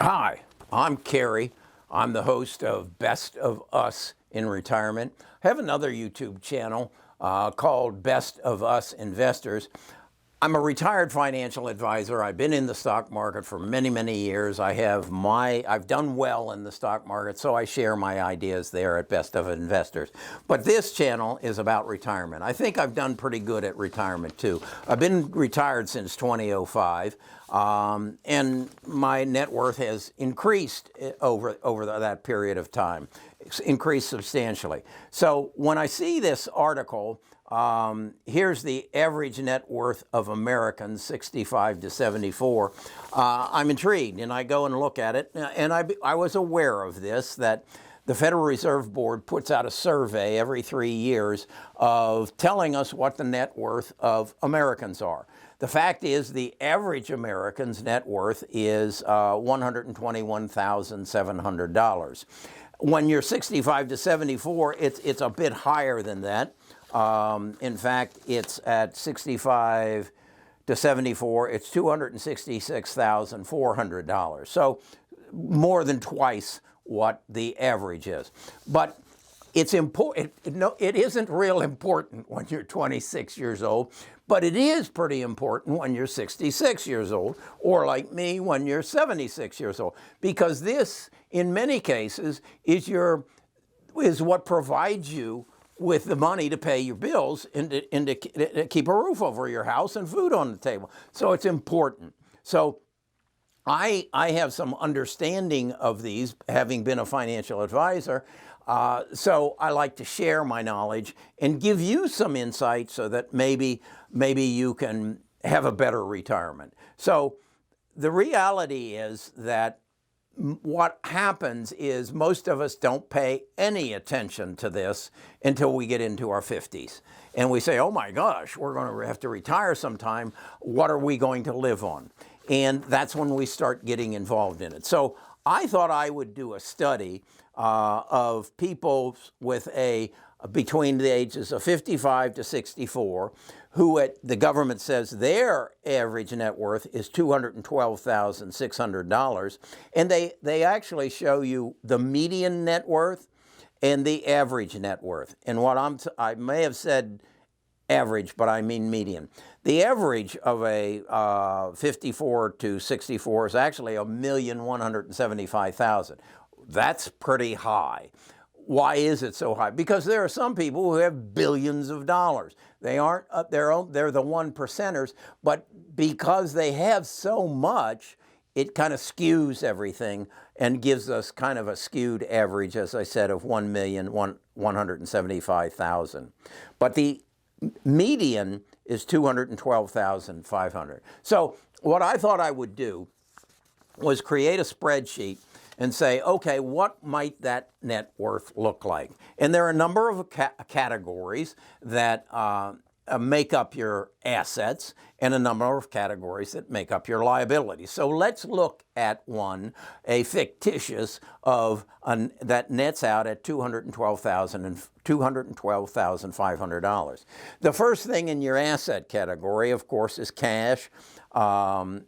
Hi, I'm Kerry. I'm the host of Best of Us in Retirement. I have another YouTube channel called Best of Us Investors. I'm a retired financial advisor. I've been in the stock market for many, many years. I've done well in the stock market, so I share my ideas there at Best of Investors. But this channel is about retirement. I think I've done pretty good at retirement too. I've been retired since 2005, and my net worth has increased over that period of time. It's increased substantially. So when I see this article, here's the average net worth of Americans 65 to 74. I'm intrigued, and I go and look at it, and I was aware of this, that the Federal Reserve Board puts out a survey every 3 years of telling us what the net worth of Americans are. The fact is, the average American's net worth is $121,700. When you're 65 to 74, it's a bit higher than that. In fact, it's at 65 to 74, it's $266,400. So more than twice what the average is. But it's important. No, it isn't real important when you're 26 years old, but it is pretty important when you're 66 years old, or like me, when you're 76 years old, because this, in many cases, is what provides you with the money to pay your bills and to keep a roof over your house and food on the table. So it's important. So I have some understanding of these, having been a financial advisor. So I like to share my knowledge and give you some insight so that maybe you can have a better retirement. So the reality is that what happens is most of us don't pay any attention to this until we get into our 50s. And we say, oh my gosh, we're going to have to retire sometime. What are we going to live on? And that's when we start getting involved in it. So I thought I would do a study of people with between the ages of 55 to 64, who the government says their average net worth is $212,600, and they actually show you the median net worth and the average net worth. And I may have said average, but I mean median. The average of a 54 to 64 is actually $1,175,000. That's pretty high. Why is it so high? Because there are some people who have billions of dollars. They aren't they're the one percenters, but because they have so much, it kind of skews everything and gives us kind of a skewed average, as I said, of 1,175,000. But the median is 212,500. So what I thought I would do was create a spreadsheet and say, okay, what might that net worth look like? And there are a number of categories that make up your assets and a number of categories that make up your liabilities. So let's look at a fictitious that nets out at $212,500. The first thing in your asset category, of course, is cash, and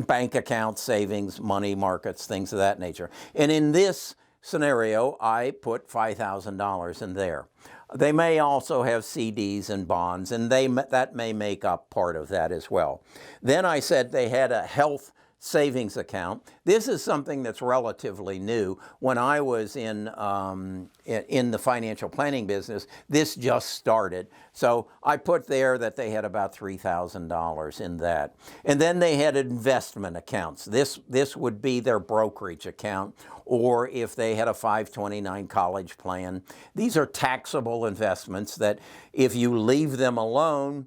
bank accounts, savings, money markets, things of that nature. And in this scenario, I put $5,000 in there. They may also have CDs and bonds, and that may make up part of that as well. Then I said they had a health savings account. This is something that's relatively new. When I was in the financial planning business, this just started. So I put there that they had about $3,000 in that. And then they had investment accounts. This would be their brokerage account, or if they had a 529 college plan. These are taxable investments that if you leave them alone,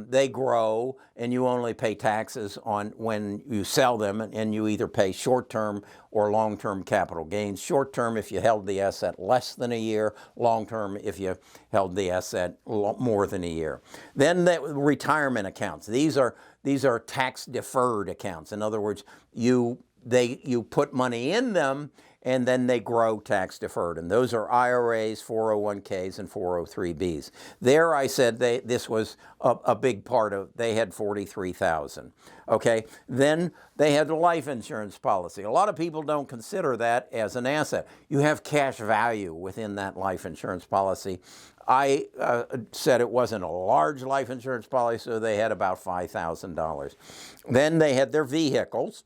they grow, and you only pay taxes on when you sell them, and you either pay short-term or long-term capital gains. Short-term if you held the asset less than a year, long-term if you held the asset more than a year. Then the retirement accounts. These are tax-deferred accounts. In other words, you you put money in them, and then they grow tax deferred. And those are IRAs, 401ks, and 403bs. There I said this was a big part of, they had 43,000. Okay, then they had the life insurance policy. A lot of people don't consider that as an asset. You have cash value within that life insurance policy. I said it wasn't a large life insurance policy, so they had about $5,000. Then they had their vehicles,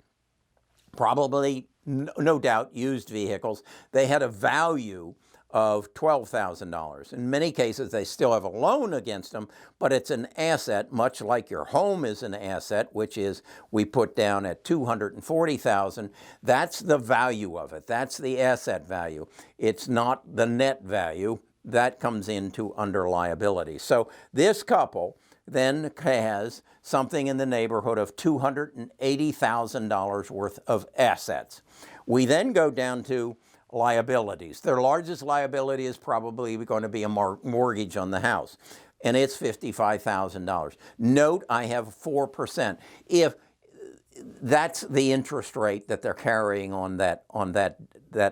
probably, no doubt, used vehicles. They had a value of $12,000. In many cases, they still have a loan against them, but it's an asset, much like your home is an asset, which is we put down at $240,000. That's the value of it. That's the asset value. It's not the net value. That comes into under liability. So this couple then has something in the neighborhood of $280,000 worth of assets. We then go down to liabilities. Their largest liability is probably going to be a mortgage on the house, and it's $55,000. Note I have 4%. If that's the interest rate that they're carrying on that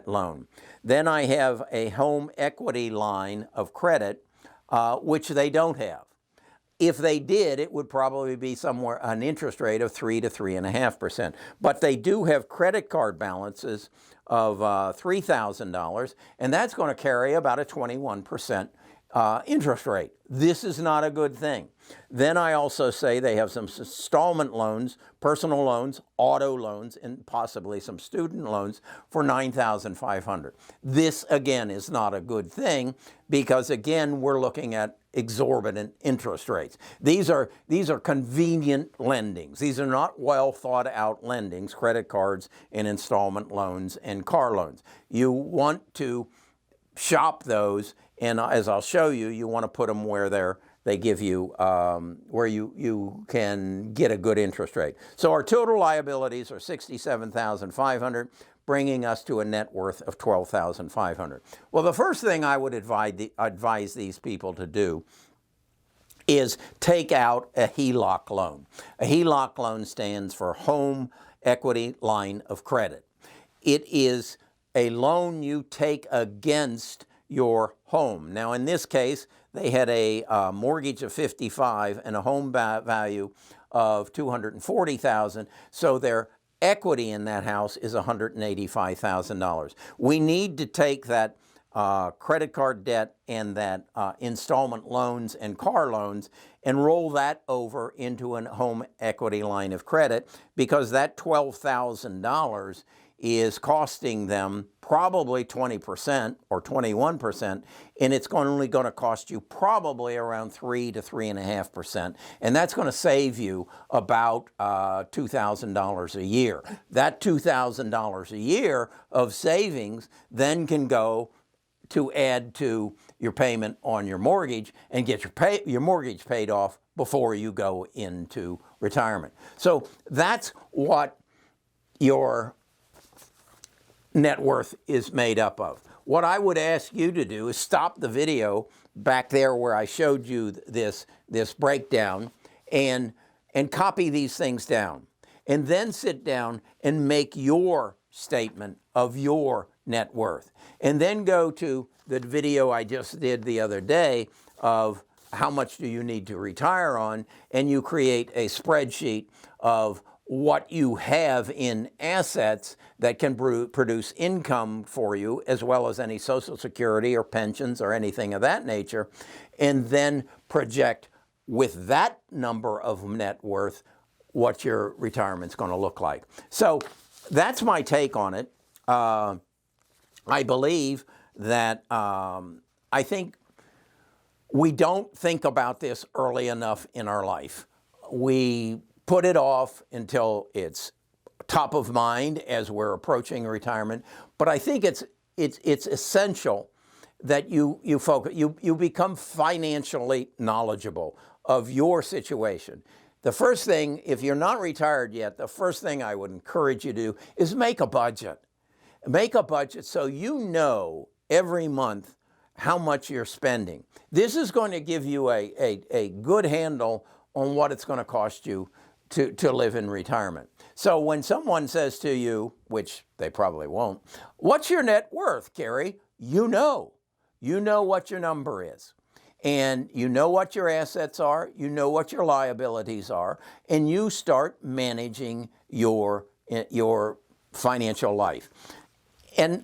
loan. Then I have a home equity line of credit, which they don't have. If they did, it would probably be somewhere an interest rate of 3 to 3.5%. But they do have credit card balances of $3,000, and that's going to carry about a 21% interest rate. This is not a good thing. Then I also say they have some installment loans, personal loans, auto loans, and possibly some student loans for $9,500. This, again, is not a good thing because, again, we're looking at exorbitant interest rates. These are convenient lendings. These are not well thought out lendings, credit cards and installment loans and car loans. You want to shop those, and as I'll show you, you want to put them where they give you, where you can get a good interest rate. So our total liabilities are $67,500, bringing us to a net worth of $12,500. Well, the first thing I would advise these people to do is take out a HELOC loan. A HELOC loan stands for Home Equity Line of Credit. It is a loan you take against your home. Now, in this case, they had a mortgage of $55,000 and a home value of $240,000, so their equity in that house is $185,000. We need to take that credit card debt and that installment loans and car loans and roll that over into a home equity line of credit, because that $12,000 is costing them probably 20% or 21%, and it's only going to cost you probably around 3 to 3.5%, and that's going to save you about $2,000 a year. That $2,000 a year of savings then can go to add to your payment on your mortgage and get your mortgage paid off before you go into retirement. So that's what your net worth is made up of. What I would ask you to do is stop the video back there where I showed you this breakdown and copy these things down, and then sit down and make your statement of your net worth, and then go to the video I just did the other day of how much do you need to retire on, and you create a spreadsheet of what you have in assets that can produce income for you, as well as any Social Security or pensions or anything of that nature, and then project with that number of net worth what your retirement's going to look like. So that's my take on it. I believe that I think we don't think about this early enough in our life. We put it off until it's top of mind as we're approaching retirement. But I think it's essential that you focus, you become financially knowledgeable of your situation. The first thing, if you're not retired yet, the first thing I would encourage you to do is make a budget. Make a budget so you know every month how much you're spending. This is going to give you a good handle on what it's going to cost you to live in retirement. So when someone says to you, which they probably won't, what's your net worth, Gary? You know what your number is. And you know what your assets are, you know what your liabilities are, and you start managing your financial life. And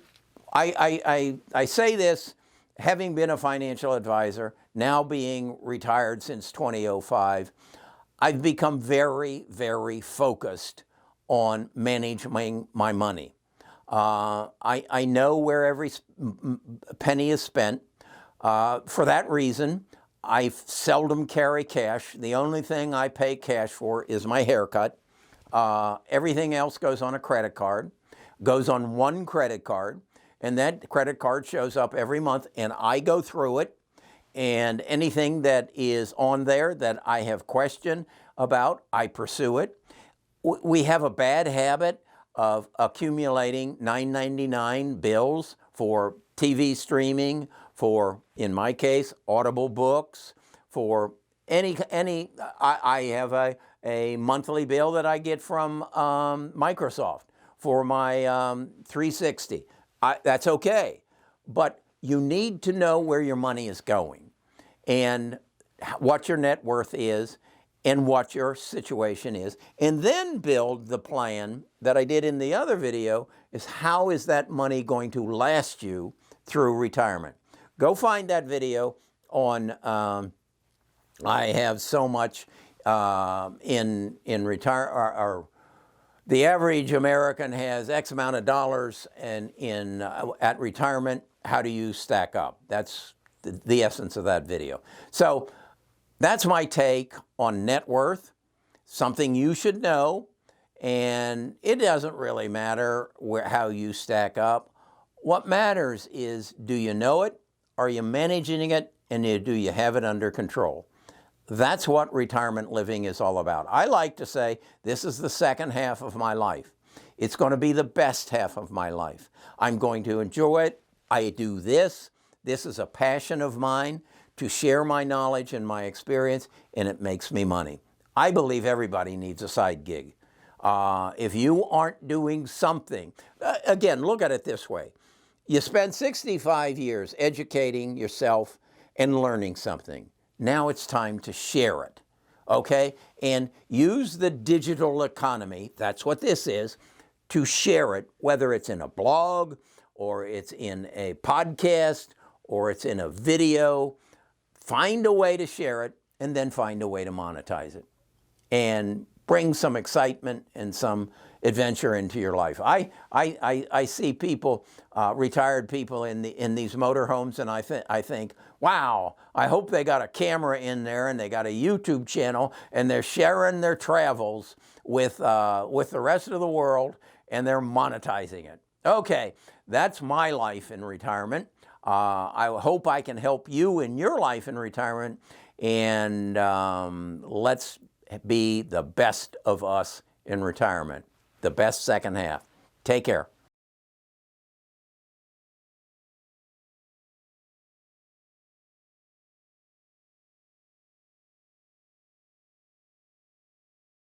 I say this having been a financial advisor, now being retired since 2005, I've become very, very focused on managing my money. I know where every penny is spent. For that reason, I seldom carry cash. The only thing I pay cash for is my haircut. Everything else goes on a credit card, goes on one credit card, and that credit card shows up every month, and I go through it. And anything that is on there that I have question about, I pursue it. We have a bad habit of accumulating $9.99 bills for TV streaming, for, in my case, Audible books, for I have a monthly bill that I get from Microsoft for my 360. That's okay. But you need to know where your money is going and what your net worth is and what your situation is, and then build the plan that I did in the other video is how is that money going to last you through retirement. Go find that video on, I have so much in retire, or the average American has X amount of dollars and at retirement, how do you stack up? That's the essence of that video. So that's my take on net worth, something you should know, and it doesn't really matter how you stack up. What matters is, do you know it? Are you managing it? And do you have it under control? That's what retirement living is all about. I like to say this is the second half of my life. It's going to be the best half of my life. I'm going to enjoy it. I do this. This is a passion of mine to share my knowledge and my experience, and it makes me money. I believe everybody needs a side gig. If you aren't doing something, again, look at it this way. You spent 65 years educating yourself and learning something. Now it's time to share it, okay? And use the digital economy, that's what this is, to share it, whether it's in a blog or it's in a podcast or it's in a video. Find a way to share it and then find a way to monetize it and bring some excitement and some adventure into your life. I see people, retired people in these motorhomes, and I think, wow, I hope they got a camera in there and they got a YouTube channel and they're sharing their travels with the rest of the world and they're monetizing it. Okay, that's my life in retirement. I hope I can help you in your life in retirement, and let's be the best of us in retirement. The best second half. Take care.